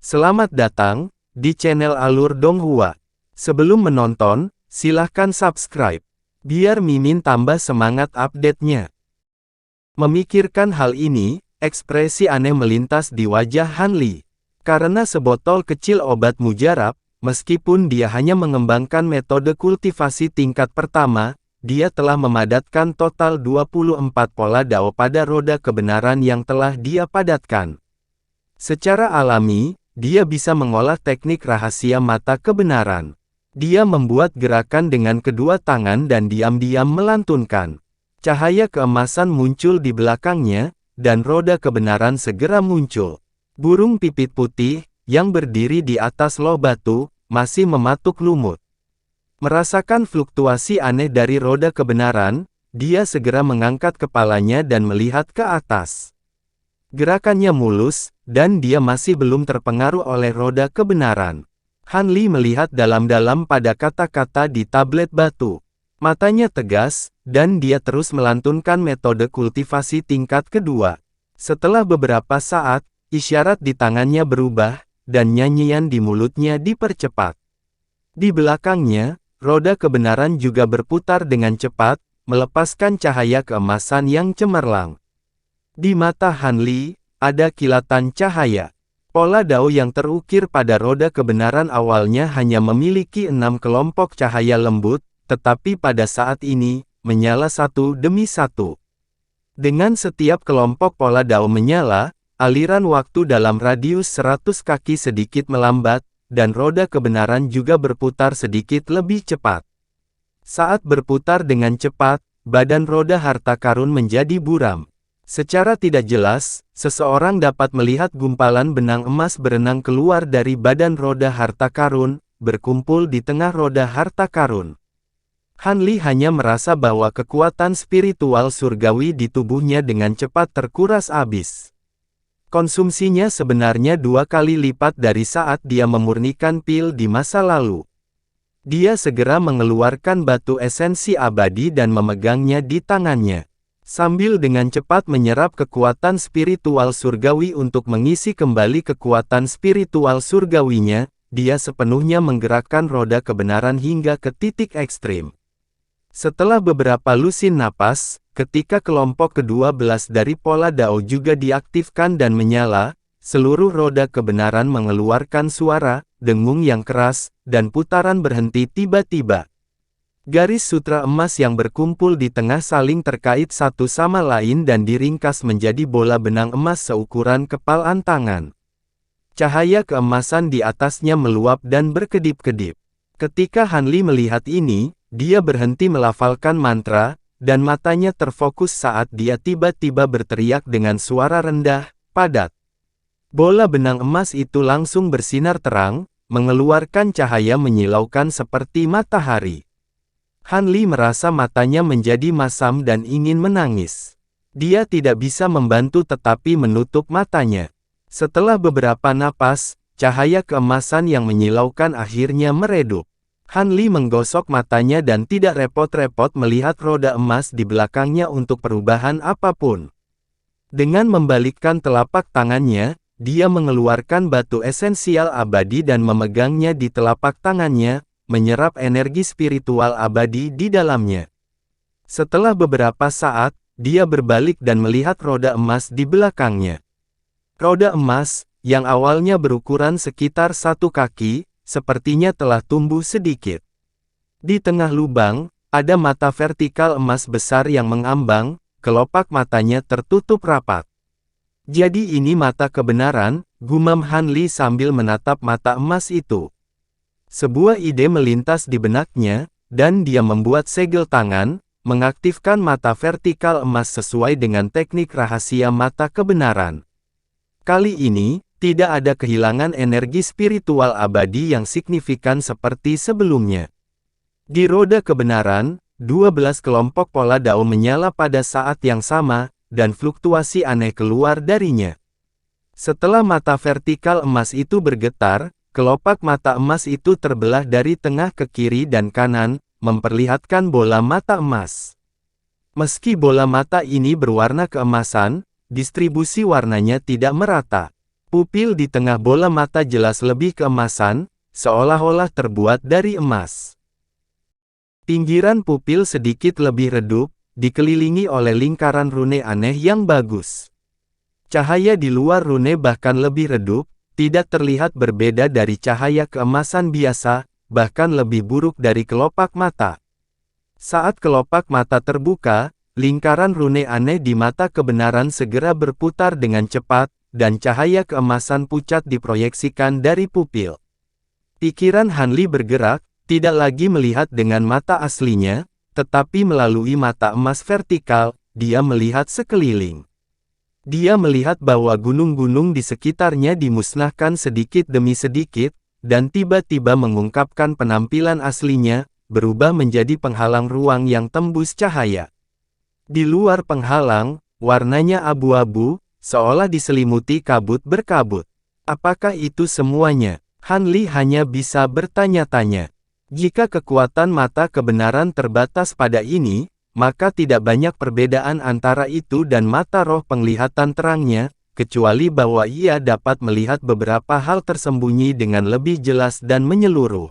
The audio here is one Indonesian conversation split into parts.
Selamat datang di channel Alur Donghua. Sebelum menonton, silahkan subscribe, biar Mimin tambah semangat update-nya. Memikirkan hal ini, ekspresi aneh melintas di wajah Han Li. Karena sebotol kecil obat mujarab, meskipun dia hanya mengembangkan metode kultivasi tingkat pertama, dia telah memadatkan total 24 pola dao pada roda kebenaran yang telah dia padatkan. Secara alami, dia bisa mengolah teknik rahasia mata kebenaran. Dia membuat gerakan dengan kedua tangan dan diam-diam melantunkan. Cahaya keemasan muncul di belakangnya, dan roda kebenaran segera muncul. Burung pipit putih, yang berdiri di atas loh batu, masih mematuk lumut. Merasakan fluktuasi aneh dari roda kebenaran, dia segera mengangkat kepalanya dan melihat ke atas. Gerakannya mulus, dan dia masih belum terpengaruh oleh roda kebenaran. Han Li melihat dalam-dalam pada kata-kata di tablet batu. Matanya tegas, dan dia terus melantunkan metode kultivasi tingkat kedua. Setelah beberapa saat, isyarat di tangannya berubah, dan nyanyian di mulutnya dipercepat. Di belakangnya, roda kebenaran juga berputar dengan cepat, melepaskan cahaya keemasan yang cemerlang. Di mata Han Li, ada kilatan cahaya. Pola dao yang terukir pada roda kebenaran awalnya hanya memiliki 6 kelompok cahaya lembut, tetapi pada saat ini, menyala satu demi satu. Dengan setiap kelompok pola dao menyala, aliran waktu dalam radius 100 kaki sedikit melambat, dan roda kebenaran juga berputar sedikit lebih cepat. Saat berputar dengan cepat, badan roda harta karun menjadi buram. Secara tidak jelas, seseorang dapat melihat gumpalan benang emas berenang keluar dari badan roda harta karun, berkumpul di tengah roda harta karun. Han Li hanya merasa bahwa kekuatan spiritual surgawi di tubuhnya dengan cepat terkuras habis. Konsumsinya sebenarnya 2 kali lipat dari saat dia memurnikan pil di masa lalu. Dia segera mengeluarkan batu esensi abadi dan memegangnya di tangannya. Sambil dengan cepat menyerap kekuatan spiritual surgawi untuk mengisi kembali kekuatan spiritual surgawinya, dia sepenuhnya menggerakkan roda kebenaran hingga ke titik ekstrim. Setelah beberapa lusin napas, ketika kelompok ke-12 dari pola dao juga diaktifkan dan menyala, seluruh roda kebenaran mengeluarkan suara, dengung yang keras, dan putaran berhenti tiba-tiba. Garis sutra emas yang berkumpul di tengah saling terkait satu sama lain dan diringkas menjadi bola benang emas seukuran kepalan tangan. Cahaya keemasan di atasnya meluap dan berkedip-kedip. Ketika Han Li melihat ini, dia berhenti melafalkan mantra, dan matanya terfokus saat dia tiba-tiba berteriak dengan suara rendah, padat. Bola benang emas itu langsung bersinar terang, mengeluarkan cahaya menyilaukan seperti matahari. Han Li merasa matanya menjadi masam dan ingin menangis. Dia tidak bisa membantu tetapi menutup matanya. Setelah beberapa napas, cahaya keemasan yang menyilaukan akhirnya meredup. Han Li menggosok matanya dan tidak repot-repot melihat roda emas di belakangnya untuk perubahan apapun. Dengan membalikkan telapak tangannya, dia mengeluarkan batu esensial abadi dan memegangnya di telapak tangannya, menyerap energi spiritual abadi di dalamnya. Setelah beberapa saat, dia berbalik dan melihat roda emas di belakangnya. Roda emas, yang awalnya berukuran sekitar 1 kaki, sepertinya telah tumbuh sedikit. Di tengah lubang, ada mata vertikal emas besar yang mengambang, kelopak matanya tertutup rapat. Jadi ini mata kebenaran, gumam Han Li sambil menatap mata emas itu. Sebuah ide melintas di benaknya, dan dia membuat segel tangan, mengaktifkan mata vertikal emas sesuai dengan teknik rahasia mata kebenaran. Kali ini, tidak ada kehilangan energi spiritual abadi yang signifikan seperti sebelumnya. Di roda kebenaran, 12 kelompok pola dao menyala pada saat yang sama, dan fluktuasi aneh keluar darinya. Setelah mata vertikal emas itu bergetar, kelopak mata emas itu terbelah dari tengah ke kiri dan kanan, memperlihatkan bola mata emas. Meski bola mata ini berwarna keemasan, distribusi warnanya tidak merata. Pupil di tengah bola mata jelas lebih keemasan, seolah-olah terbuat dari emas. Pinggiran pupil sedikit lebih redup, dikelilingi oleh lingkaran rune aneh yang bagus. Cahaya di luar rune bahkan lebih redup, tidak terlihat berbeda dari cahaya keemasan biasa, bahkan lebih buruk dari kelopak mata. Saat kelopak mata terbuka, lingkaran rune aneh di mata kebenaran segera berputar dengan cepat, dan cahaya keemasan pucat diproyeksikan dari pupil. Pikiran Hanli bergerak, tidak lagi melihat dengan mata aslinya, tetapi melalui mata emas vertikal, dia melihat sekeliling. Dia melihat bahwa gunung-gunung di sekitarnya dimusnahkan sedikit demi sedikit, dan tiba-tiba mengungkapkan penampilan aslinya, berubah menjadi penghalang ruang yang tembus cahaya. Di luar penghalang, warnanya abu-abu, seolah diselimuti kabut berkabut. Apakah itu semuanya? Hanli hanya bisa bertanya-tanya. Jika kekuatan mata kebenaran terbatas pada ini, maka tidak banyak perbedaan antara itu dan mata roh penglihatan terangnya, kecuali bahwa ia dapat melihat beberapa hal tersembunyi dengan lebih jelas dan menyeluruh.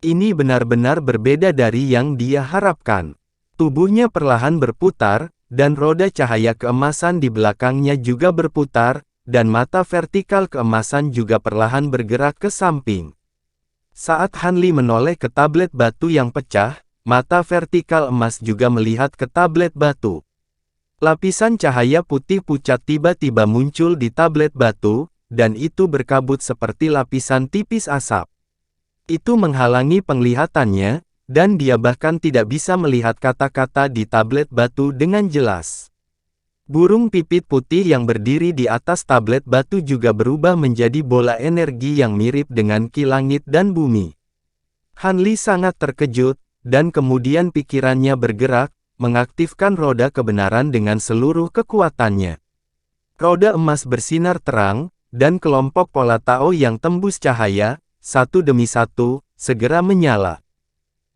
Ini benar-benar berbeda dari yang dia harapkan. Tubuhnya perlahan berputar, dan roda cahaya keemasan di belakangnya juga berputar, dan mata vertikal keemasan juga perlahan bergerak ke samping. Saat Hanli menoleh ke tablet batu yang pecah, mata vertikal emas juga melihat ke tablet batu. Lapisan cahaya putih pucat tiba-tiba muncul di tablet batu, dan itu berkabut seperti lapisan tipis asap. Itu menghalangi penglihatannya, dan dia bahkan tidak bisa melihat kata-kata di tablet batu dengan jelas. Burung pipit putih yang berdiri di atas tablet batu juga berubah menjadi bola energi yang mirip dengan ki langit dan bumi. Hanli sangat terkejut, dan kemudian pikirannya bergerak, mengaktifkan roda kebenaran dengan seluruh kekuatannya. Roda emas bersinar terang, dan kelompok pola Tao yang tembus cahaya, satu demi satu, segera menyala.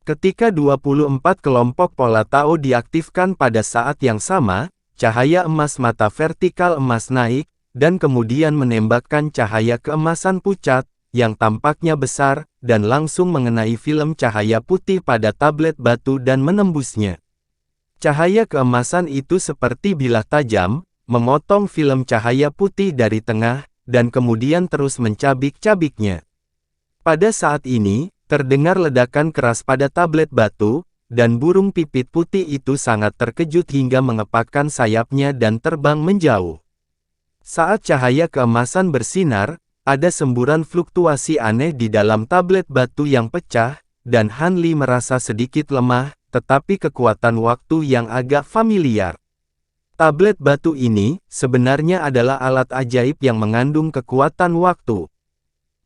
Ketika 24 kelompok pola Tao diaktifkan pada saat yang sama, cahaya emas mata vertikal emas naik, dan kemudian menembakkan cahaya keemasan pucat, yang tampaknya besar, dan langsung mengenai film cahaya putih pada tablet batu dan menembusnya. Cahaya keemasan itu seperti bilah tajam, memotong film cahaya putih dari tengah, dan kemudian terus mencabik-cabiknya. Pada saat ini, terdengar ledakan keras pada tablet batu, dan burung pipit putih itu sangat terkejut hingga mengepakkan sayapnya dan terbang menjauh. Saat cahaya keemasan bersinar, ada semburan fluktuasi aneh di dalam tablet batu yang pecah, dan Hanli merasa sedikit lemah, tetapi kekuatan waktu yang agak familiar. Tablet batu ini, sebenarnya adalah alat ajaib yang mengandung kekuatan waktu.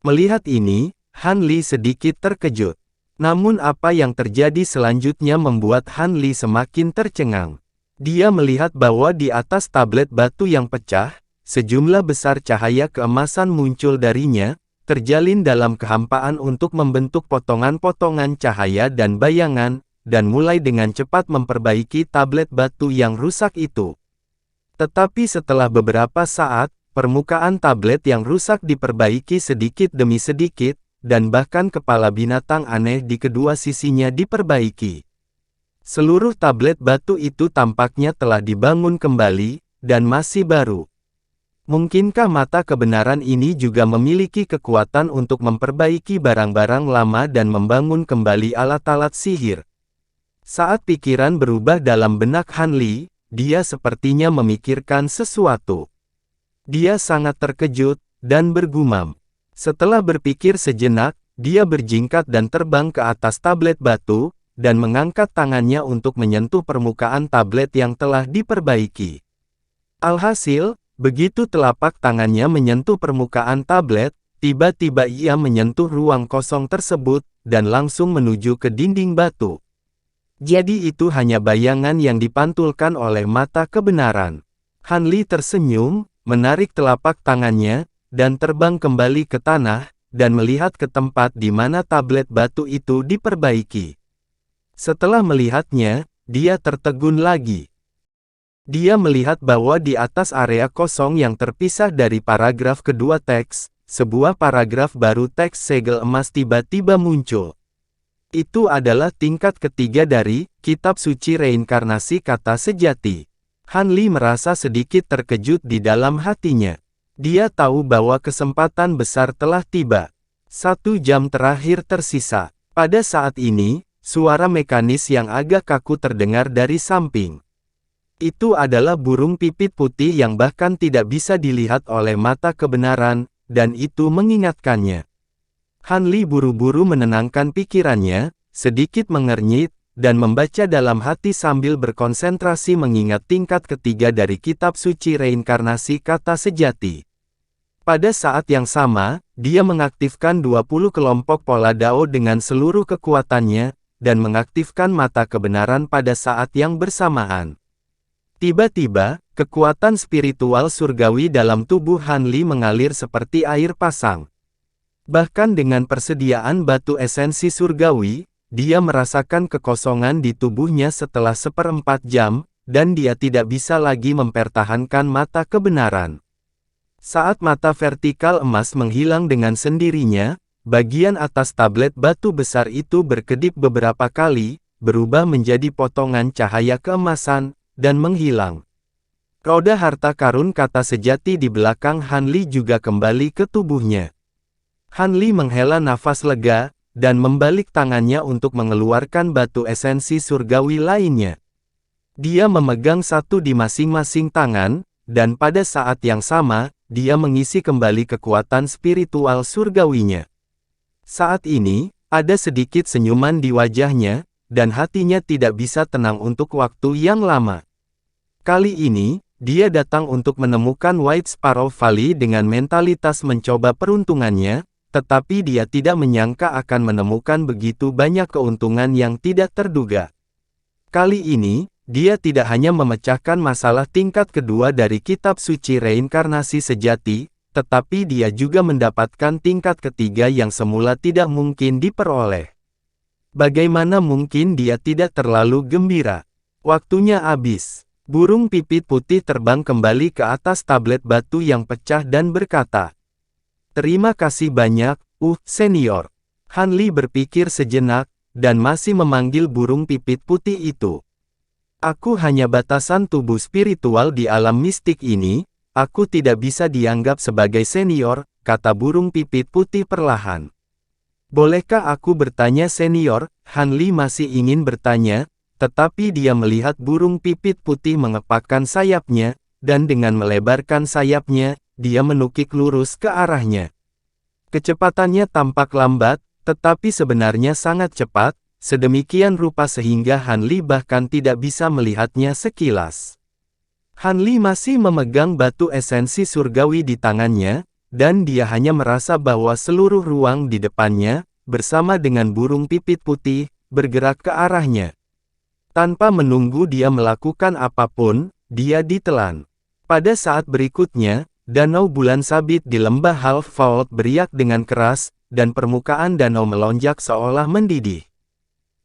Melihat ini, Hanli sedikit terkejut. Namun apa yang terjadi selanjutnya membuat Hanli semakin tercengang. Dia melihat bahwa di atas tablet batu yang pecah, sejumlah besar cahaya keemasan muncul darinya, terjalin dalam kehampaan untuk membentuk potongan-potongan cahaya dan bayangan, dan mulai dengan cepat memperbaiki tablet batu yang rusak itu. Tetapi setelah beberapa saat, permukaan tablet yang rusak diperbaiki sedikit demi sedikit, dan bahkan kepala binatang aneh di kedua sisinya diperbaiki. Seluruh tablet batu itu tampaknya telah dibangun kembali, dan masih baru. Mungkinkah mata kebenaran ini juga memiliki kekuatan untuk memperbaiki barang-barang lama dan membangun kembali alat-alat sihir? Saat pikiran berubah dalam benak Hanli, dia sepertinya memikirkan sesuatu. Dia sangat terkejut, dan bergumam. Setelah berpikir sejenak, dia berjingkat dan terbang ke atas tablet batu, dan mengangkat tangannya untuk menyentuh permukaan tablet yang telah diperbaiki. Alhasil, begitu telapak tangannya menyentuh permukaan tablet, tiba-tiba ia menyentuh ruang kosong tersebut, dan langsung menuju ke dinding batu. Jadi itu hanya bayangan yang dipantulkan oleh mata kebenaran. Hanli tersenyum, menarik telapak tangannya, dan terbang kembali ke tanah, dan melihat ke tempat di mana tablet batu itu diperbaiki. Setelah melihatnya, dia tertegun lagi. Dia melihat bahwa di atas area kosong yang terpisah dari paragraf kedua teks, sebuah paragraf baru teks segel emas tiba-tiba muncul. Itu adalah tingkat ketiga dari Kitab Suci Reinkarnasi Kata Sejati. Han Li merasa sedikit terkejut di dalam hatinya. Dia tahu bahwa kesempatan besar telah tiba. 1 jam terakhir tersisa. Pada saat ini, suara mekanis yang agak kaku terdengar dari samping. Itu adalah burung pipit putih yang bahkan tidak bisa dilihat oleh mata kebenaran, dan itu mengingatkannya. Han Li buru-buru menenangkan pikirannya, sedikit mengernyit, dan membaca dalam hati sambil berkonsentrasi mengingat tingkat ketiga dari Kitab Suci Reinkarnasi Kata Sejati. Pada saat yang sama, dia mengaktifkan 20 kelompok pola Dao dengan seluruh kekuatannya, dan mengaktifkan mata kebenaran pada saat yang bersamaan. Tiba-tiba, kekuatan spiritual surgawi dalam tubuh Han Li mengalir seperti air pasang. Bahkan dengan persediaan batu esensi surgawi, dia merasakan kekosongan di tubuhnya setelah 1/4 jam, dan dia tidak bisa lagi mempertahankan mata kebenaran. Saat mata vertikal emas menghilang dengan sendirinya, bagian atas tablet batu besar itu berkedip beberapa kali, berubah menjadi potongan cahaya keemasan, dan menghilang. Roda harta karun kata sejati di belakang Han Li juga kembali ke tubuhnya. Han Li menghela nafas lega, dan membalik tangannya untuk mengeluarkan batu esensi surgawi lainnya. Dia memegang satu di masing-masing tangan, dan pada saat yang sama, dia mengisi kembali kekuatan spiritual surgawinya. Saat ini, ada sedikit senyuman di wajahnya, dan hatinya tidak bisa tenang untuk waktu yang lama. Kali ini, dia datang untuk menemukan White Sparrow Valley dengan mentalitas mencoba peruntungannya, tetapi dia tidak menyangka akan menemukan begitu banyak keuntungan yang tidak terduga. Kali ini, dia tidak hanya memecahkan masalah tingkat kedua dari Kitab Suci Reinkarnasi Sejati, tetapi dia juga mendapatkan tingkat ketiga yang semula tidak mungkin diperoleh. Bagaimana mungkin dia tidak terlalu gembira? Waktunya habis. Burung pipit putih terbang kembali ke atas tablet batu yang pecah dan berkata, "Terima kasih banyak, senior." Han Li berpikir sejenak, dan masih memanggil burung pipit putih itu. "Aku hanya batasan tubuh spiritual di alam mistik ini, aku tidak bisa dianggap sebagai senior," kata burung pipit putih perlahan. "Bolehkah aku bertanya senior?" Han Li masih ingin bertanya, tetapi dia melihat burung pipit putih mengepakkan sayapnya, dan dengan melebarkan sayapnya, dia menukik lurus ke arahnya. Kecepatannya tampak lambat, tetapi sebenarnya sangat cepat, sedemikian rupa sehingga Han Li bahkan tidak bisa melihatnya sekilas. Han Li masih memegang batu esensi surgawi di tangannya, dan dia hanya merasa bahwa seluruh ruang di depannya, bersama dengan burung pipit putih, bergerak ke arahnya. Tanpa menunggu dia melakukan apapun, dia ditelan. Pada saat berikutnya, danau bulan sabit di lembah Half Vault beriak dengan keras, dan permukaan danau melonjak seolah mendidih.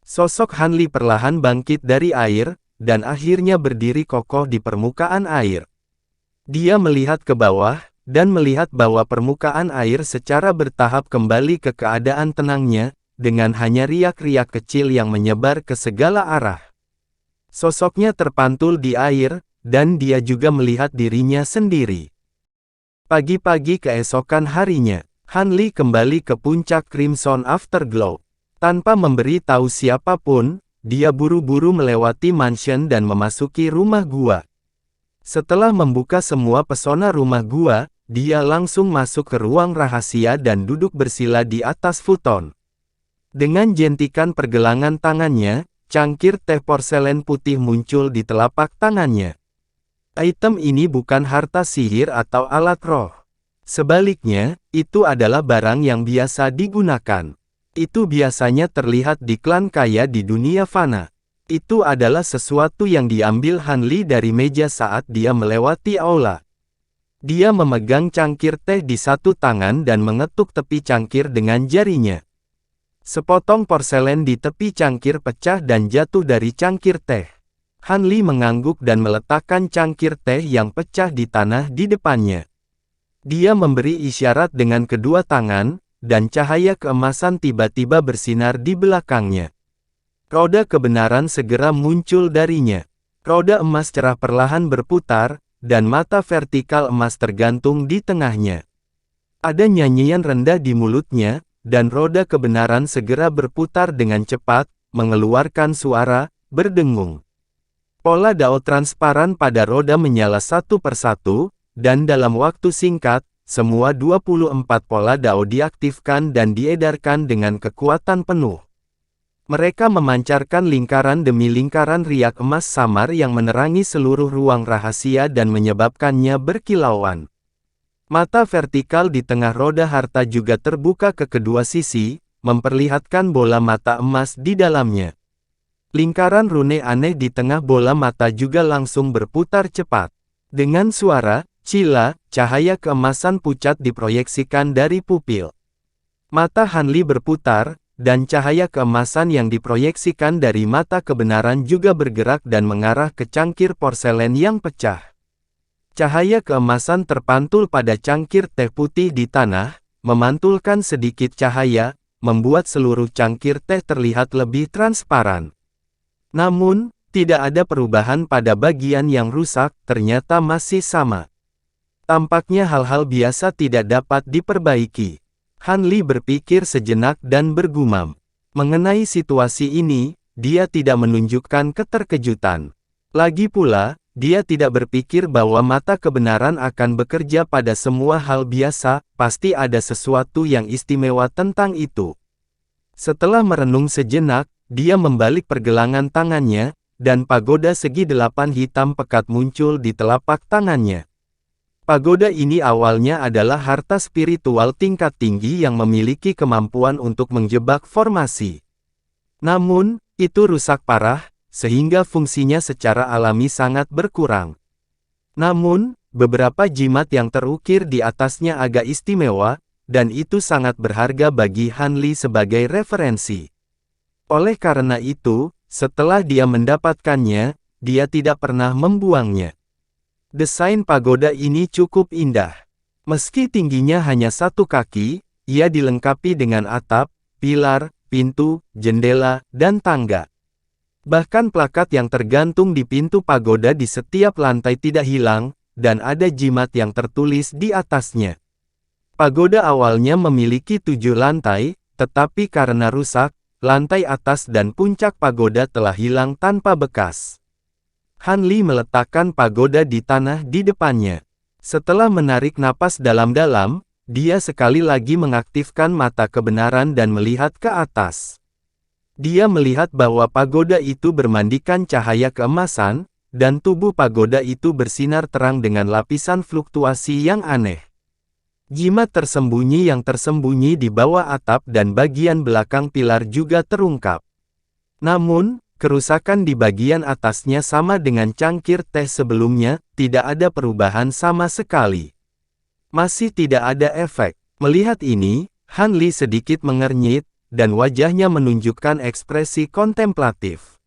Sosok Han Li perlahan bangkit dari air, dan akhirnya berdiri kokoh di permukaan air. Dia melihat ke bawah, dan melihat bahwa permukaan air secara bertahap kembali ke keadaan tenangnya, dengan hanya riak-riak kecil yang menyebar ke segala arah. Sosoknya terpantul di air, dan dia juga melihat dirinya sendiri. Pagi-pagi keesokan harinya, Han Li kembali ke puncak Crimson Afterglow. Tanpa memberi tahu siapapun, dia buru-buru melewati mansion dan memasuki rumah gua. Setelah membuka semua pesona rumah gua, dia langsung masuk ke ruang rahasia dan duduk bersila di atas futon. Dengan jentikan pergelangan tangannya, cangkir teh porselen putih muncul di telapak tangannya. Item ini bukan harta sihir atau alat roh. Sebaliknya, itu adalah barang yang biasa digunakan. Itu biasanya terlihat di klan kaya di dunia fana. Itu adalah sesuatu yang diambil Han Li dari meja saat dia melewati aula. Dia memegang cangkir teh di satu tangan dan mengetuk tepi cangkir dengan jarinya. Sepotong porselen di tepi cangkir pecah dan jatuh dari cangkir teh. Han Li mengangguk dan meletakkan cangkir teh yang pecah di tanah di depannya. Dia memberi isyarat dengan kedua tangan, dan cahaya keemasan tiba-tiba bersinar di belakangnya. Roda kebenaran segera muncul darinya. Roda emas cerah perlahan berputar, dan mata vertikal emas tergantung di tengahnya. Ada nyanyian rendah di mulutnya, dan roda kebenaran segera berputar dengan cepat, mengeluarkan suara berdengung. Pola dao transparan pada roda menyala satu persatu, dan dalam waktu singkat, semua 24 pola dao diaktifkan dan diedarkan dengan kekuatan penuh. Mereka memancarkan lingkaran demi lingkaran riak emas samar yang menerangi seluruh ruang rahasia dan menyebabkannya berkilauan. Mata vertikal di tengah roda harta juga terbuka ke kedua sisi, memperlihatkan bola mata emas di dalamnya. Lingkaran rune aneh di tengah bola mata juga langsung berputar cepat. Dengan suara, cila, cahaya keemasan pucat diproyeksikan dari pupil. Mata Han Li berputar, dan cahaya keemasan yang diproyeksikan dari mata kebenaran juga bergerak dan mengarah ke cangkir porselen yang pecah. Cahaya keemasan terpantul pada cangkir teh putih di tanah, memantulkan sedikit cahaya, membuat seluruh cangkir teh terlihat lebih transparan. Namun, tidak ada perubahan pada bagian yang rusak, ternyata masih sama. Tampaknya hal-hal biasa tidak dapat diperbaiki. Han Li berpikir sejenak dan bergumam. Mengenai situasi ini, dia tidak menunjukkan keterkejutan. Lagi pula, dia tidak berpikir bahwa mata kebenaran akan bekerja pada semua hal biasa, pasti ada sesuatu yang istimewa tentang itu. Setelah merenung sejenak, dia membalik pergelangan tangannya, dan pagoda segi 8 hitam pekat muncul di telapak tangannya. Pagoda ini awalnya adalah harta spiritual tingkat tinggi yang memiliki kemampuan untuk menjebak formasi. Namun, itu rusak parah, sehingga fungsinya secara alami sangat berkurang. Namun, beberapa jimat yang terukir di atasnya agak istimewa, dan itu sangat berharga bagi Han Li sebagai referensi. Oleh karena itu, setelah dia mendapatkannya, dia tidak pernah membuangnya. Desain pagoda ini cukup indah. Meski tingginya hanya 1 kaki, ia dilengkapi dengan atap, pilar, pintu, jendela, dan tangga. Bahkan plakat yang tergantung di pintu pagoda di setiap lantai tidak hilang, dan ada jimat yang tertulis di atasnya. Pagoda awalnya memiliki 7 lantai, tetapi karena rusak, lantai atas dan puncak pagoda telah hilang tanpa bekas. Han Li meletakkan pagoda di tanah di depannya. Setelah menarik napas dalam-dalam, dia sekali lagi mengaktifkan mata kebenaran dan melihat ke atas. Dia melihat bahwa pagoda itu bermandikan cahaya keemasan, dan tubuh pagoda itu bersinar terang dengan lapisan fluktuasi yang aneh. Jimat tersembunyi yang tersembunyi di bawah atap dan bagian belakang pilar juga terungkap. Namun, kerusakan di bagian atasnya sama dengan cangkir teh sebelumnya, tidak ada perubahan sama sekali. Masih tidak ada efek. Melihat ini, Han Li sedikit mengernyit, dan wajahnya menunjukkan ekspresi kontemplatif.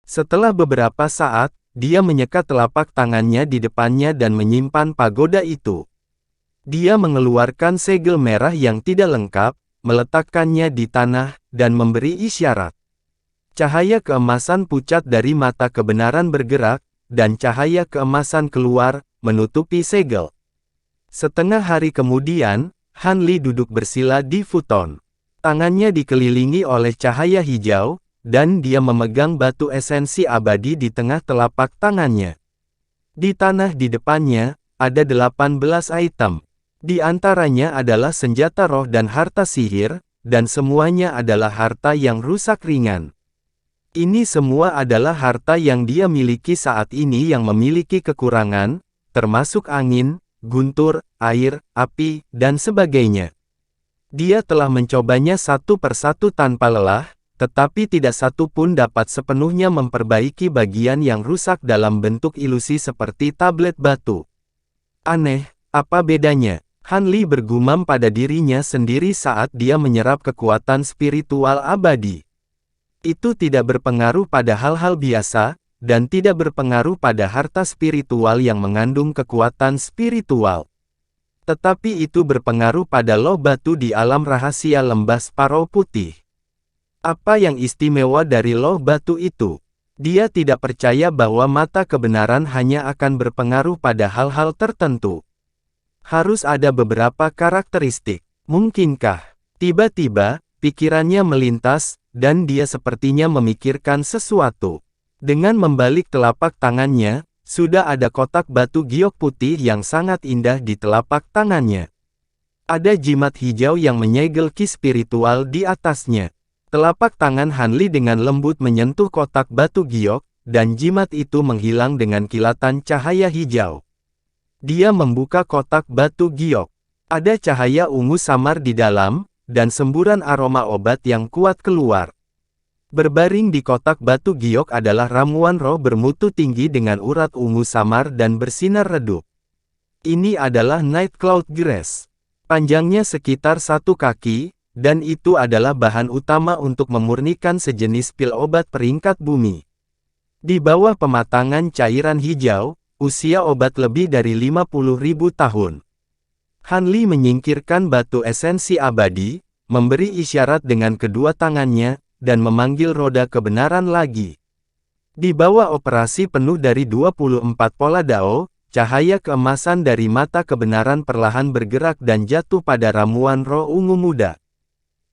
Setelah beberapa saat, dia menyekat telapak tangannya di depannya dan menyimpan pagoda itu. Dia mengeluarkan segel merah yang tidak lengkap, meletakkannya di tanah, dan memberi isyarat. Cahaya keemasan pucat dari mata kebenaran bergerak, dan cahaya keemasan keluar, menutupi segel. Setengah hari kemudian, Han Li duduk bersila di futon. Tangannya dikelilingi oleh cahaya hijau, dan dia memegang batu esensi abadi di tengah telapak tangannya. Di tanah di depannya, ada 18 item. Di antaranya adalah senjata roh dan harta sihir, dan semuanya adalah harta yang rusak ringan. Ini semua adalah harta yang dia miliki saat ini yang memiliki kekurangan, termasuk angin, guntur, air, api, dan sebagainya. Dia telah mencobanya satu persatu tanpa lelah, tetapi tidak satu pun dapat sepenuhnya memperbaiki bagian yang rusak dalam bentuk ilusi seperti tablet batu. Aneh, apa bedanya? Han Li bergumam pada dirinya sendiri saat dia menyerap kekuatan spiritual abadi. Itu tidak berpengaruh pada hal-hal biasa, dan tidak berpengaruh pada harta spiritual yang mengandung kekuatan spiritual. Tetapi itu berpengaruh pada loh batu di alam rahasia lembah Sparrow Putih. Apa yang istimewa dari loh batu itu? Dia tidak percaya bahwa mata kebenaran hanya akan berpengaruh pada hal-hal tertentu. Harus ada beberapa karakteristik. Mungkinkah? Tiba-tiba, pikirannya melintas, dan dia sepertinya memikirkan sesuatu. Dengan membalik telapak tangannya, sudah ada kotak batu giok putih yang sangat indah di telapak tangannya. Ada jimat hijau yang menyegel ki spiritual di atasnya. Telapak tangan Han Li dengan lembut menyentuh kotak batu giok, dan jimat itu menghilang dengan kilatan cahaya hijau. Dia membuka kotak batu giok. Ada cahaya ungu samar di dalam, dan semburan aroma obat yang kuat keluar. Berbaring di kotak batu giok adalah ramuan roh bermutu tinggi dengan urat ungu samar dan bersinar redup. Ini adalah Night Cloud Grass. Panjangnya sekitar 1 kaki, dan itu adalah bahan utama untuk memurnikan sejenis pil obat peringkat bumi. Di bawah pematangan cairan hijau, usia obat lebih dari 50.000 tahun. Han Li menyingkirkan batu esensi abadi, memberi isyarat dengan kedua tangannya, dan memanggil roda kebenaran lagi. Di bawah operasi penuh dari 24 pola Dao, cahaya keemasan dari mata kebenaran perlahan bergerak dan jatuh pada ramuan roh ungu muda.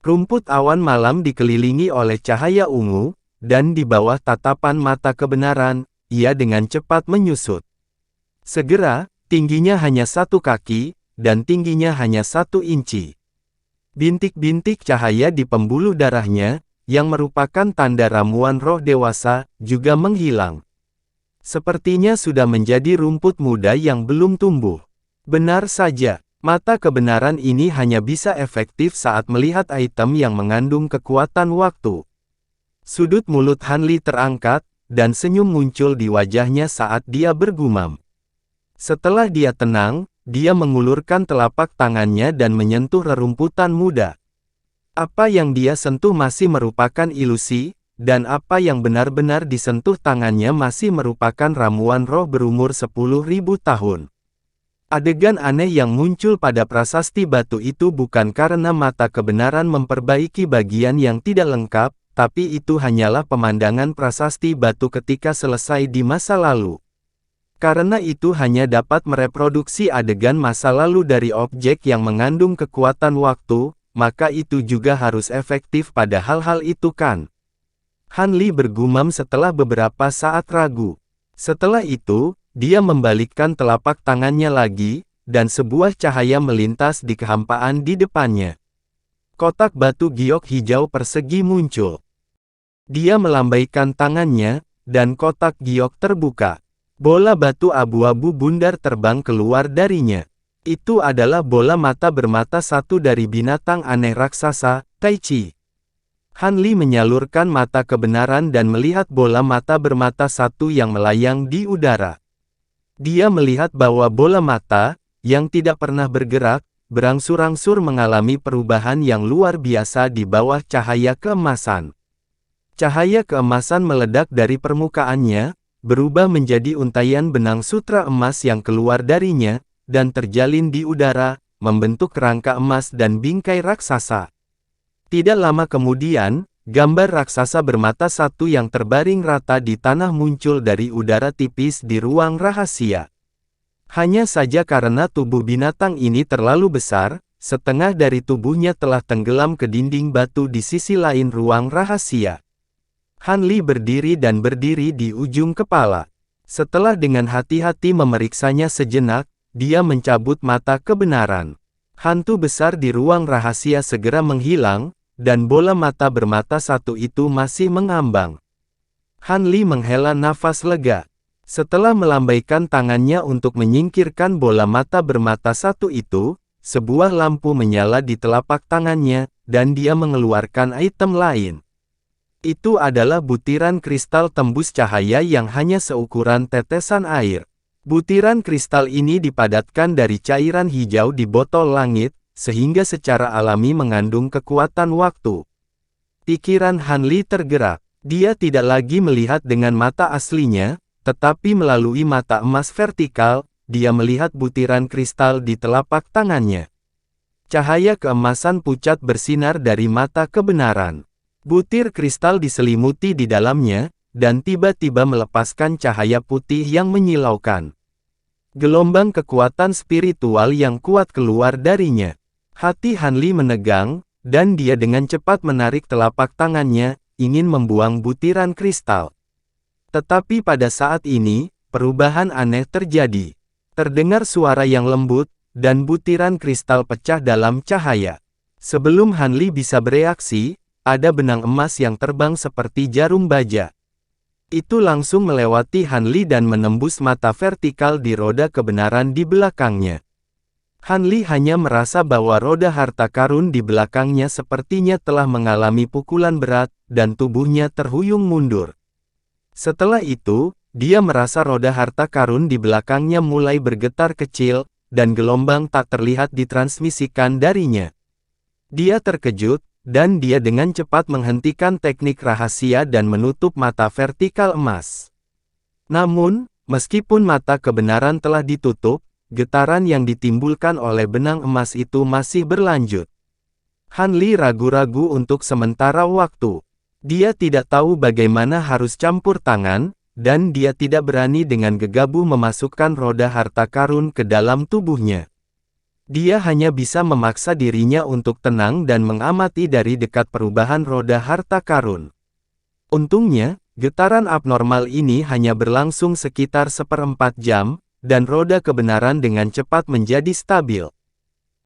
Rumput awan malam dikelilingi oleh cahaya ungu, dan di bawah tatapan mata kebenaran, ia dengan cepat menyusut. Segera, tingginya hanya 1 kaki, dan tingginya hanya 1 inci. Bintik-bintik cahaya di pembuluh darahnya, yang merupakan tanda ramuan roh dewasa, juga menghilang. Sepertinya sudah menjadi rumput muda yang belum tumbuh. Benar saja, mata kebenaran ini hanya bisa efektif saat melihat item yang mengandung kekuatan waktu. Sudut mulut Han Li terangkat, dan senyum muncul di wajahnya saat dia bergumam. Setelah dia tenang, dia mengulurkan telapak tangannya dan menyentuh rerumputan muda. Apa yang dia sentuh masih merupakan ilusi, dan apa yang benar-benar disentuh tangannya masih merupakan ramuan roh berumur 10.000 tahun. Adegan aneh yang muncul pada prasasti batu itu bukan karena mata kebenaran memperbaiki bagian yang tidak lengkap, tapi itu hanyalah pemandangan prasasti batu ketika selesai di masa lalu. Karena itu hanya dapat mereproduksi adegan masa lalu dari objek yang mengandung kekuatan waktu, maka itu juga harus efektif pada hal-hal itu kan? Han Li bergumam setelah beberapa saat ragu. Setelah itu, dia membalikkan telapak tangannya lagi, dan sebuah cahaya melintas di kehampaan di depannya. Kotak batu giok hijau persegi muncul. Dia melambaikan tangannya, dan kotak giok terbuka. Bola batu abu-abu bundar terbang keluar darinya. Itu adalah bola mata bermata satu dari binatang aneh raksasa, Tai Chi. Han Li menyalurkan mata kebenaran dan melihat bola mata bermata satu yang melayang di udara. Dia melihat bahwa bola mata, yang tidak pernah bergerak, berangsur-angsur mengalami perubahan yang luar biasa di bawah cahaya keemasan. Cahaya keemasan meledak dari permukaannya, berubah menjadi untaian benang sutra emas yang keluar darinya, dan terjalin di udara, membentuk kerangka emas dan bingkai raksasa. Tidak lama kemudian, gambar raksasa bermata satu yang terbaring rata di tanah muncul dari udara tipis di ruang rahasia. Hanya saja karena tubuh binatang ini terlalu besar, setengah dari tubuhnya telah tenggelam ke dinding batu di sisi lain ruang rahasia. Han Li berdiri di ujung kepala. Setelah dengan hati-hati memeriksanya sejenak, dia mencabut mata kebenaran. Hantu besar di ruang rahasia segera menghilang, dan bola mata bermata satu itu masih mengambang. Han Li menghela nafas lega. Setelah melambaikan tangannya untuk menyingkirkan bola mata bermata satu itu, sebuah lampu menyala di telapak tangannya, dan dia mengeluarkan item lain. Itu adalah butiran kristal tembus cahaya yang hanya seukuran tetesan air. Butiran kristal ini dipadatkan dari cairan hijau di botol langit, sehingga secara alami mengandung kekuatan waktu. Pikiran Han Li tergerak. Dia tidak lagi melihat dengan mata aslinya, tetapi melalui mata emas vertikal, dia melihat butiran kristal di telapak tangannya. Cahaya keemasan pucat bersinar dari mata kebenaran. Butir kristal diselimuti di dalamnya, dan tiba-tiba melepaskan cahaya putih yang menyilaukan. Gelombang kekuatan spiritual yang kuat keluar darinya. Hati Hanli menegang, dan dia dengan cepat menarik telapak tangannya, ingin membuang butiran kristal. Tetapi pada saat ini, perubahan aneh terjadi. Terdengar suara yang lembut, dan butiran kristal pecah dalam cahaya. Sebelum Hanli bisa bereaksi, ada benang emas yang terbang seperti jarum baja. Itu langsung melewati Hanli dan menembus mata vertikal di roda kebenaran di belakangnya. Hanli hanya merasa bahwa roda harta karun di belakangnya sepertinya telah mengalami pukulan berat, dan tubuhnya terhuyung mundur. Setelah itu, dia merasa roda harta karun di belakangnya mulai bergetar kecil, dan gelombang tak terlihat ditransmisikan darinya. Dia terkejut, dan dia dengan cepat menghentikan teknik rahasia dan menutup mata vertikal emas. Namun, meskipun mata kebenaran telah ditutup, getaran yang ditimbulkan oleh benang emas itu masih berlanjut. Hanli ragu-ragu untuk sementara waktu. Dia tidak tahu bagaimana harus campur tangan, dan dia tidak berani dengan gegabah memasukkan roda harta karun ke dalam tubuhnya. Dia hanya bisa memaksa dirinya untuk tenang dan mengamati dari dekat perubahan roda harta karun. Untungnya, getaran abnormal ini hanya berlangsung sekitar 1/4 jam, dan roda kebenaran dengan cepat menjadi stabil.